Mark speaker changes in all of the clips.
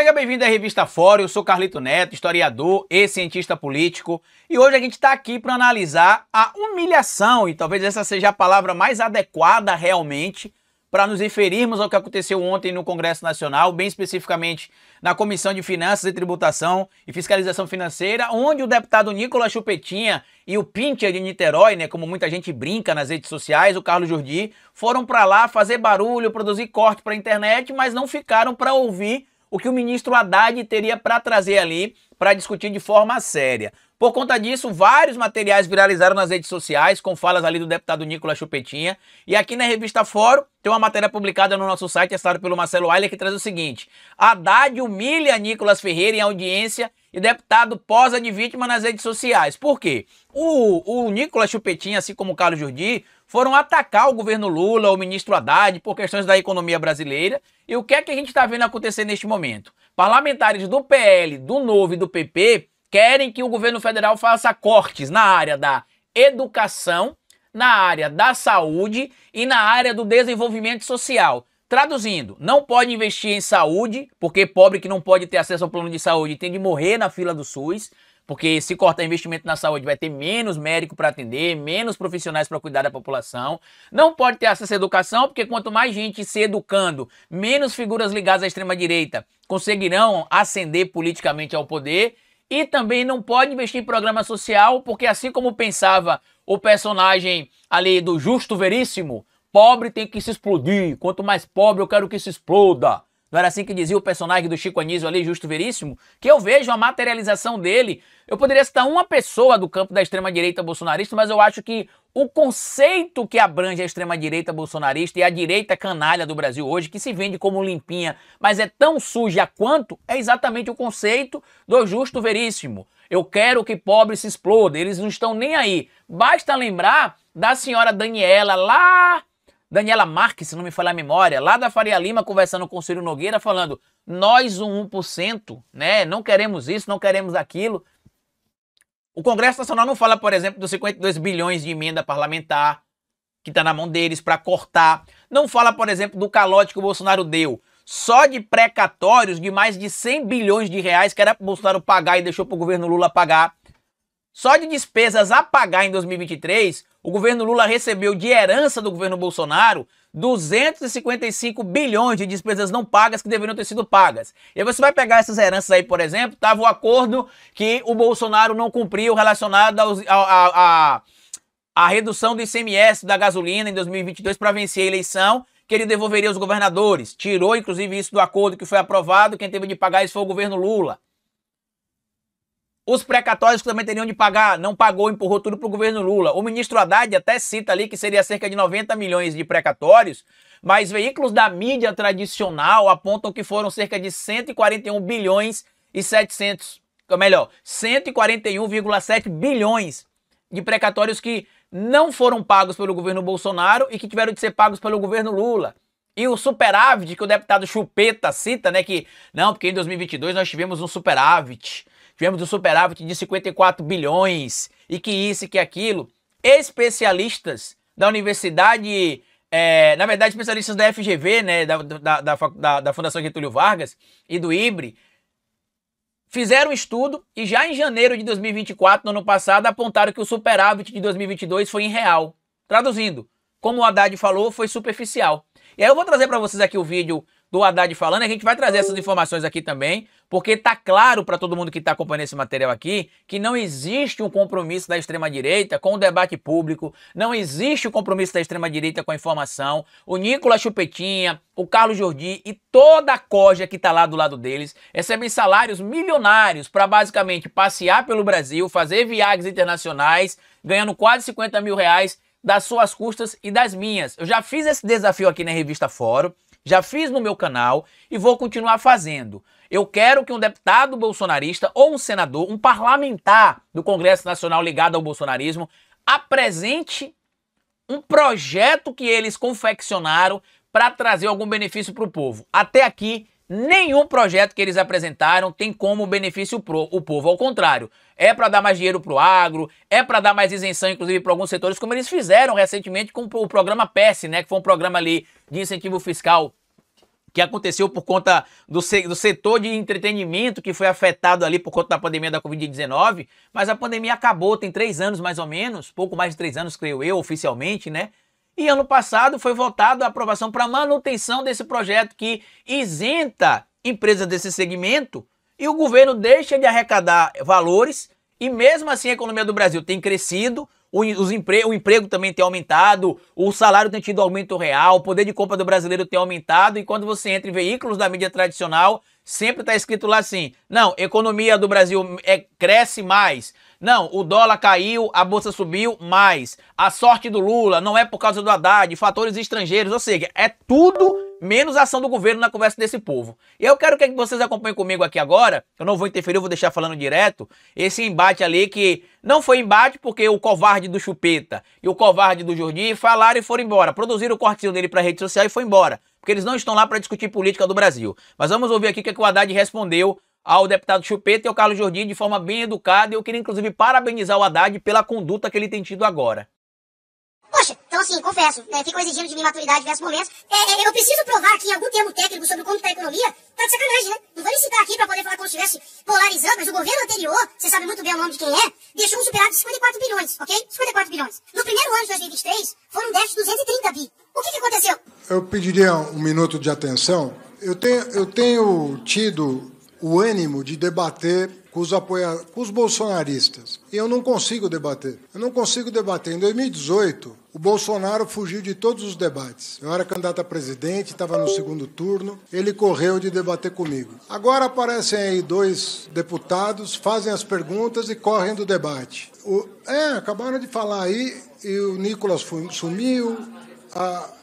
Speaker 1: Seja bem-vindo à Revista Fora, eu sou Carlito Neto, historiador e cientista político, e hoje a gente está aqui para analisar a humilhação, e talvez essa seja a palavra mais adequada realmente para nos referirmos ao que aconteceu ontem no Congresso Nacional, bem especificamente na Comissão de Finanças e Tributação e Fiscalização Financeira, onde o deputado Nicolas Chupetinha e o Pincher de Niterói, como muita gente brinca nas redes sociais, o Carlos Jordi, foram para lá fazer barulho, produzir corte para a internet, mas não ficaram para ouvir o que o ministro Haddad teria para trazer ali para discutir de forma séria. Por conta disso, vários materiais viralizaram nas redes sociais com falas ali do deputado Nicolas Chupetinha. E aqui na Revista Fórum tem uma matéria publicada no nosso site, assinada pelo Marcelo Ayler, que traz o seguinte: Haddad humilha Nicolas Ferreira em audiência e deputado posa de vítima nas redes sociais. Por quê? O Nicolas Chupetinha, assim como o Carlos Jordi, foram atacar o governo Lula, o ministro Haddad, por questões da economia brasileira. E o que é que a gente está vendo acontecer neste momento? Parlamentares do PL, do Novo e do PP querem que o governo federal faça cortes na área da educação, na área da saúde e na área do desenvolvimento social. Traduzindo, não pode investir em saúde, porque pobre que não pode ter acesso ao plano de saúde tem de morrer na fila do SUS, porque se cortar investimento na saúde vai ter menos médico para atender, menos profissionais para cuidar da população. Não pode ter acesso à educação, porque quanto mais gente se educando, menos figuras ligadas à extrema-direita conseguirão ascender politicamente ao poder. E também não pode investir em programa social, porque assim como pensava o personagem ali do Justo Veríssimo, pobre tem que se explodir, quanto mais pobre eu quero que se exploda. Não era assim que dizia o personagem do Chico Anísio ali, Justo Veríssimo? Que eu vejo a materialização dele. Eu poderia citar uma pessoa do campo da extrema-direita bolsonarista, mas eu acho que o conceito que abrange a extrema-direita bolsonarista e a direita canalha do Brasil hoje, que se vende como limpinha, mas é tão suja quanto, é exatamente o conceito do Justo Veríssimo. Eu quero que pobre se exploda, eles não estão nem aí. Basta lembrar da senhora Daniela lá... Daniela Marques, se não me falha a memória, lá da Faria Lima, conversando com o Ciro Nogueira, falando, nós o 1%, não queremos isso, não queremos aquilo. O Congresso Nacional não fala, por exemplo, dos 52 bilhões de emenda parlamentar, que está na mão deles para cortar. Não fala, por exemplo, do calote que o Bolsonaro deu, só de precatórios de mais de 100 bilhões de reais, que era para o Bolsonaro pagar e deixou para o governo Lula pagar. Só de despesas a pagar em 2023, o governo Lula recebeu de herança do governo Bolsonaro 255 bilhões de despesas não pagas que deveriam ter sido pagas. E aí você vai pegar essas heranças aí, por exemplo, estava o acordo que o Bolsonaro não cumpriu relacionado à redução do ICMS da gasolina em 2022 para vencer a eleição, que ele devolveria aos governadores. Tirou, inclusive, isso do acordo que foi aprovado, quem teve de pagar isso foi o governo Lula. Os precatórios que também teriam de pagar, não pagou, empurrou tudo para o governo Lula. O ministro Haddad até cita ali que seria cerca de 90 milhões de precatórios, mas veículos da mídia tradicional apontam que foram cerca de 141 bilhões e 700, ou melhor, 141,7 bilhões de precatórios que não foram pagos pelo governo Bolsonaro e que tiveram de ser pagos pelo governo Lula. E o superávit que o deputado Chupeta cita, que não, porque em 2022 nós tivemos um superávit. Tivemos um superávit de 54 bilhões, e que isso e que aquilo. Especialistas da universidade, na verdade especialistas da FGV, da Fundação Getúlio Vargas e do IBRE, fizeram um estudo e já em janeiro de 2024, no ano passado, apontaram que o superávit de 2022 foi irreal. Traduzindo, como o Haddad falou, foi superficial. E aí eu vou trazer para vocês aqui o vídeo do Haddad falando, a gente vai trazer essas informações aqui também, porque tá claro para todo mundo que está acompanhando esse material aqui, que não existe um compromisso da extrema-direita com o debate público, não existe um compromisso da extrema-direita com a informação. O Nicolas Chupetinha, o Carlos Jordi e toda a corja que está lá do lado deles recebem salários milionários para basicamente passear pelo Brasil, fazer viagens internacionais, ganhando quase 50 mil reais das suas custas e das minhas. Eu já fiz esse desafio aqui na Revista Fórum, já fiz no meu canal e vou continuar fazendo. Eu quero que um deputado bolsonarista ou um senador, um parlamentar do Congresso Nacional ligado ao bolsonarismo, apresente um projeto que eles confeccionaram para trazer algum benefício para o povo. Até aqui, nenhum projeto que eles apresentaram tem como benefício o povo. Ao contrário, é para dar mais dinheiro para o agro, é para dar mais isenção, inclusive, para alguns setores, como eles fizeram recentemente com o programa PES, que foi um programa ali de incentivo fiscal que aconteceu por conta do setor de entretenimento que foi afetado ali por conta da pandemia da Covid-19, mas a pandemia acabou, tem 3 anos mais ou menos, pouco mais de 3 anos, creio eu, oficialmente, né? E ano passado foi votado a aprovação para manutenção desse projeto que isenta empresas desse segmento e o governo deixa de arrecadar valores e mesmo assim a economia do Brasil tem crescido, o emprego também tem aumentado, o salário tem tido aumento real, o poder de compra do brasileiro tem aumentado e quando você entra em veículos da mídia tradicional, sempre está escrito lá assim, não, economia do Brasil cresce mais, não, o dólar caiu, a bolsa subiu mais, a sorte do Lula não é por causa do Haddad, fatores estrangeiros, ou seja, é tudo menos a ação do governo na conversa desse povo. E eu quero que vocês acompanhem comigo aqui agora, eu não vou interferir, eu vou deixar falando direto, esse embate ali que não foi embate porque o covarde do Chupeta e o covarde do Jordi falaram e foram embora, produziram o cortinho dele para a rede social e foi embora, porque eles não estão lá para discutir política do Brasil. Mas vamos ouvir aqui o que o Haddad respondeu ao deputado Chupeta e ao Carlos Jordi de forma bem educada, e eu queria inclusive parabenizar o Haddad pela conduta que ele tem tido agora.
Speaker 2: Poxa, então assim, confesso, ficam exigindo de mim maturidade em diversos momentos. Eu preciso provar aqui algum termo técnico sobre como está a economia. Tá de sacanagem, né? Não vou nem citar aqui para poder falar como se estivesse polarizando, mas o governo anterior, você sabe muito bem o nome de quem é, deixou um superávit de 54 bilhões, ok? 54 bilhões. No primeiro ano de 2023, foram um déficit de 230 bi. O que aconteceu?
Speaker 3: Eu pediria um minuto de atenção. Eu tenho tido o ânimo de debater com os bolsonaristas. E eu não consigo debater. Em 2018, o Bolsonaro fugiu de todos os debates. Eu era candidato a presidente, estava no segundo turno, ele correu de debater comigo. Agora aparecem aí 2 deputados, fazem as perguntas e correm do debate. Acabaram de falar aí e o Nicolas sumiu.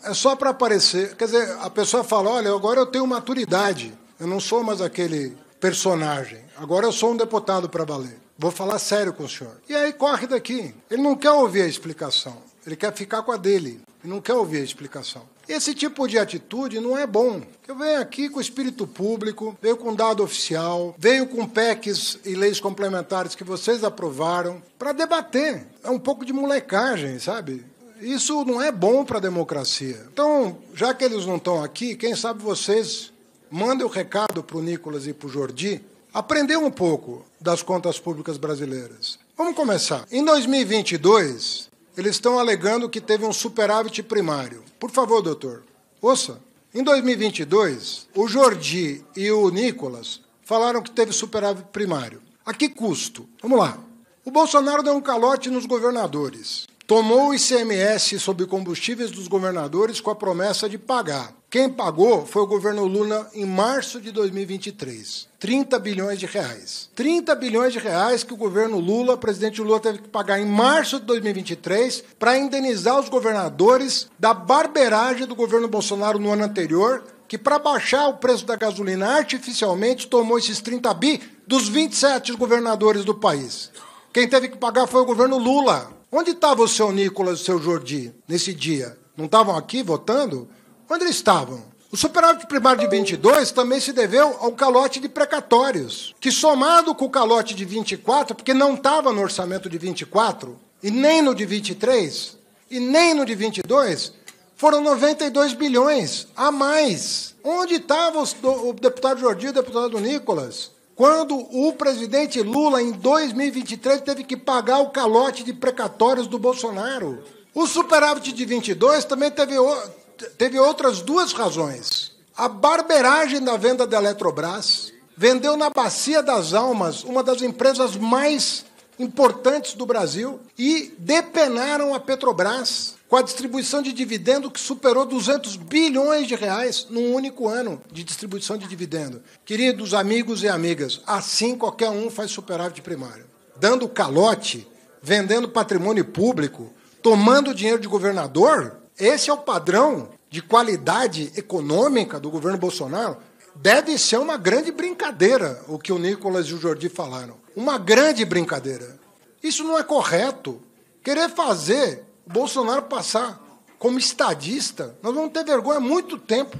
Speaker 3: É só para aparecer. Quer dizer, a pessoa fala, olha, agora eu tenho maturidade. Eu não sou mais aquele personagem. Agora eu sou um deputado para valer. Vou falar sério com o senhor. E aí corre daqui. Ele não quer ouvir a explicação. Ele quer ficar com a dele. Ele não quer ouvir a explicação. Esse tipo de atitude não é bom. Eu venho aqui com espírito público, veio com dado oficial, veio com PECs e leis complementares que vocês aprovaram para debater. É um pouco de molecagem, sabe? Isso não é bom para a democracia. Então, já que eles não estão aqui, quem sabe vocês mandem o recado para o Nicolas e para o Jordi aprender um pouco das contas públicas brasileiras. Vamos começar. Em 2022, eles estão alegando que teve um superávit primário. Por favor, doutor, ouça. Em 2022, o Jordi e o Nicolas falaram que teve superávit primário. A que custo? Vamos lá. O Bolsonaro deu um calote nos governadores. Tomou o ICMS sobre combustíveis dos governadores com a promessa de pagar. Quem pagou foi o governo Lula em março de 2023. 30 bilhões de reais. 30 bilhões de reais que o governo Lula, o presidente Lula, teve que pagar em março de 2023 para indenizar os governadores da barberagem do governo Bolsonaro no ano anterior, que para baixar o preço da gasolina artificialmente tomou esses 30 bi dos 27 governadores do país. Quem teve que pagar foi o governo Lula. Onde estava o seu Nicolas e o seu Jordi nesse dia? Não estavam aqui votando? Onde eles estavam? O superávit primário de 22 também se deveu ao calote de precatórios, que somado com o calote de 24, porque não estava no orçamento de 24, e nem no de 23, e nem no de 22, foram 92 bilhões a mais. Onde estava o deputado Jordi e o deputado Nicolas? Quando o presidente Lula, em 2023, teve que pagar o calote de precatórios do Bolsonaro. O superávit de 22 também teve outras 2 razões. A barberagem da venda da Eletrobras vendeu na Bacia das Almas, uma das empresas mais importantes do Brasil, e depenaram a Petrobras com a distribuição de dividendo que superou 200 bilhões de reais num único ano de distribuição de dividendo. Queridos amigos e amigas, assim qualquer um faz superávit primário. Dando calote, vendendo patrimônio público, tomando dinheiro de governador, esse é o padrão de qualidade econômica do governo Bolsonaro. Deve ser uma grande brincadeira o que o Nicolas e o Jordi falaram. Uma grande brincadeira. Isso não é correto. Querer fazer o Bolsonaro passar como estadista, nós vamos ter vergonha há muito tempo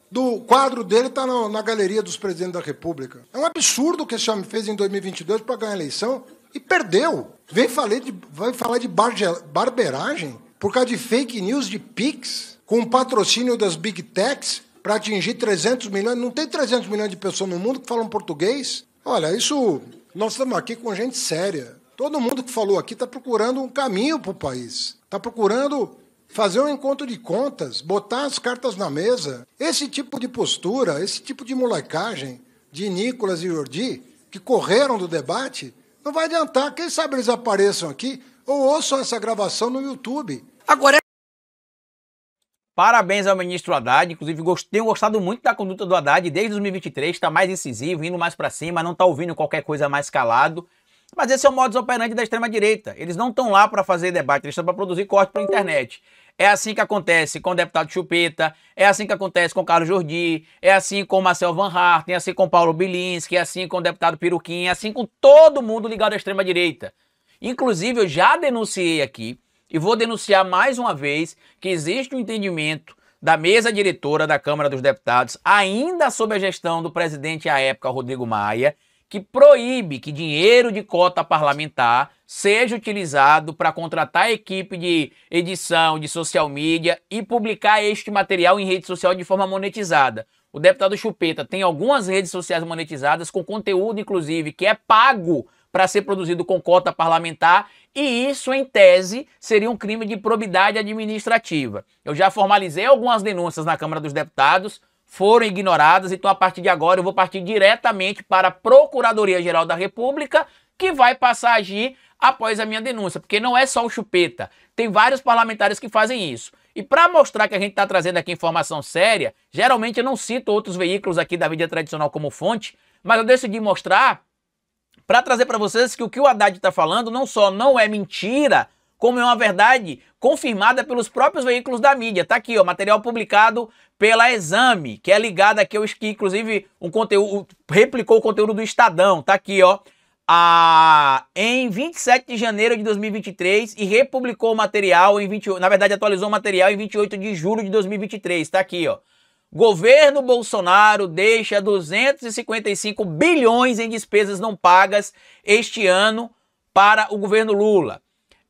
Speaker 3: do quadro dele estar na galeria dos presidentes da República. É um absurdo o que esse homem fez em 2022 para ganhar a eleição e perdeu. Vem falar de barberagem por causa de fake news de Pix, com o patrocínio das Big Techs, para atingir 300 milhões. Não tem 300 milhões de pessoas no mundo que falam português? Olha, isso... Nós estamos aqui com gente séria. Todo mundo que falou aqui está procurando um caminho para o país. Está procurando fazer um encontro de contas, botar as cartas na mesa. Esse tipo de postura, esse tipo de molecagem de Nicolas e Jordi, que correram do debate, não vai adiantar. Quem sabe eles apareçam aqui ou ouçam essa gravação no YouTube.
Speaker 1: Agora, parabéns ao ministro Haddad, inclusive tenho gostado muito da conduta do Haddad desde 2023, está mais incisivo, indo mais para cima, não está ouvindo qualquer coisa mais calado. Mas esse é o modus operandi da extrema-direita. Eles não estão lá para fazer debate, eles estão para produzir corte para a internet. É assim que acontece com o deputado Chupeta, é assim que acontece com o Carlos Jordi, é assim com o Marcel Van Harten, é assim com o Paulo Bilinski, é assim com o deputado Peruquim, é assim com todo mundo ligado à extrema-direita. Inclusive, eu já denunciei aqui, e vou denunciar mais uma vez, que existe um entendimento da mesa diretora da Câmara dos Deputados, ainda sob a gestão do presidente à época, Rodrigo Maia, que proíbe que dinheiro de cota parlamentar seja utilizado para contratar equipe de edição, de social media e publicar este material em rede social de forma monetizada. O deputado Chupeta tem algumas redes sociais monetizadas com conteúdo, inclusive, que é pago para ser produzido com cota parlamentar, e isso, em tese, seria um crime de improbidade administrativa. Eu já formalizei algumas denúncias na Câmara dos Deputados, foram ignoradas, então a partir de agora eu vou partir diretamente para a Procuradoria-Geral da República, que vai passar a agir após a minha denúncia, porque não é só o Chupeta, tem vários parlamentares que fazem isso. E para mostrar que a gente está trazendo aqui informação séria, geralmente eu não cito outros veículos aqui da mídia tradicional como fonte, mas eu decidi mostrar para trazer para vocês que o Haddad está falando não só não é mentira, como é uma verdade confirmada pelos próprios veículos da mídia. Tá aqui, ó, material publicado pela Exame, que é ligado aqui, que inclusive um conteúdo, replicou o conteúdo do Estadão. Tá aqui, ó, em 27 de janeiro de 2023 e republicou o material em 28, na verdade atualizou o material em 28 de julho de 2023. Tá aqui, ó. Governo Bolsonaro deixa 255 bilhões em despesas não pagas este ano para o governo Lula.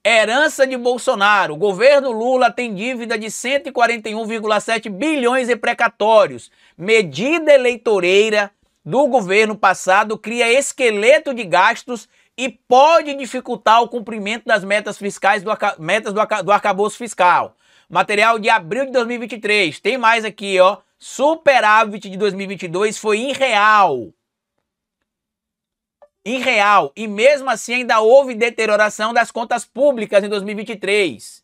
Speaker 1: Herança de Bolsonaro. O governo Lula tem dívida de 141,7 bilhões em precatórios. Medida eleitoreira do governo passado cria esqueleto de gastos e pode dificultar o cumprimento das metas fiscais do arcabouço fiscal. Material de abril de 2023. Tem mais aqui, ó. Superávit de 2022 foi irreal. Irreal. E mesmo assim ainda houve deterioração das contas públicas em 2023.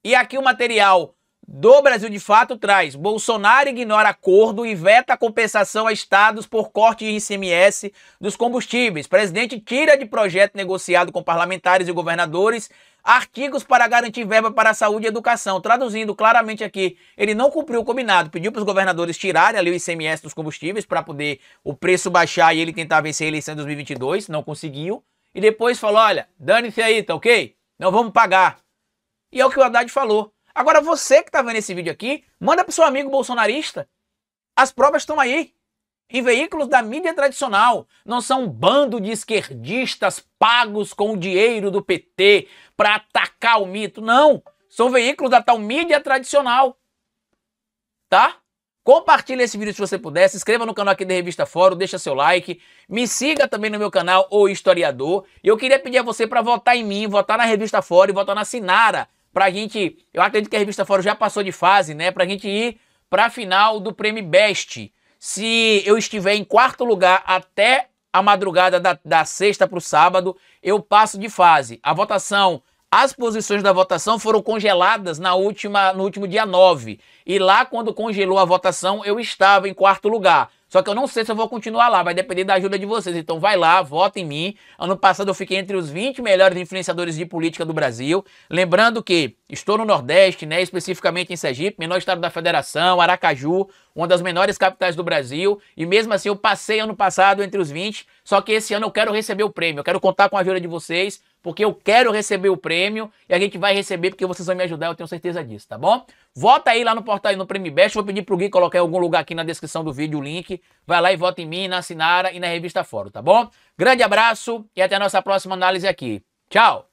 Speaker 1: E aqui o material do Brasil de Fato traz: Bolsonaro ignora acordo e veta a compensação a estados por corte de ICMS dos combustíveis. Presidente tira de projeto negociado com parlamentares e governadores artigos para garantir verba para a saúde e educação. Traduzindo claramente aqui, ele não cumpriu o combinado, pediu para os governadores tirarem ali o ICMS dos combustíveis para poder o preço baixar e ele tentar vencer a eleição em 2022, não conseguiu. E depois falou, olha, dane-se aí, tá ok? Não vamos pagar. E é o que o Haddad falou. Agora você que tá vendo esse vídeo aqui, manda pro seu amigo bolsonarista. As provas estão aí. Em veículos da mídia tradicional. Não são um bando de esquerdistas pagos com o dinheiro do PT para atacar o mito. Não. São veículos da tal mídia tradicional. Tá? Compartilhe esse vídeo se você puder. Se inscreva no canal aqui da Revista Fórum. Deixa seu like. Me siga também no meu canal, O Historiador. E eu queria pedir a você para votar em mim, votar na Revista Fórum e votar na Sinara. Pra gente... Eu acredito que a Revista Fórum já passou de fase, né? Pra gente ir pra final do Prêmio Best. Se eu estiver em quarto lugar até a madrugada da sexta para o sábado, eu passo de fase. A votação, as posições da votação foram congeladas no último dia 9. E lá, quando congelou a votação, eu estava em quarto lugar. Só que eu não sei se eu vou continuar lá, vai depender da ajuda de vocês. Então vai lá, vota em mim. Ano passado eu fiquei entre os 20 melhores influenciadores de política do Brasil. Lembrando que estou no Nordeste, né, especificamente em Sergipe, menor estado da Federação, Aracaju, uma das menores capitais do Brasil. E mesmo assim eu passei ano passado entre os 20, só que esse ano eu quero receber o prêmio. Eu quero contar com a ajuda de vocês, porque eu quero receber o prêmio e a gente vai receber porque vocês vão me ajudar, eu tenho certeza disso, tá bom? Vota aí lá no portal, no Prêmio Best, vou pedir pro Gui colocar em algum lugar aqui na descrição do vídeo o link. Vai lá e vota em mim, na Sinara e na Revista Fórum, tá bom? Grande abraço e até a nossa próxima análise aqui. Tchau!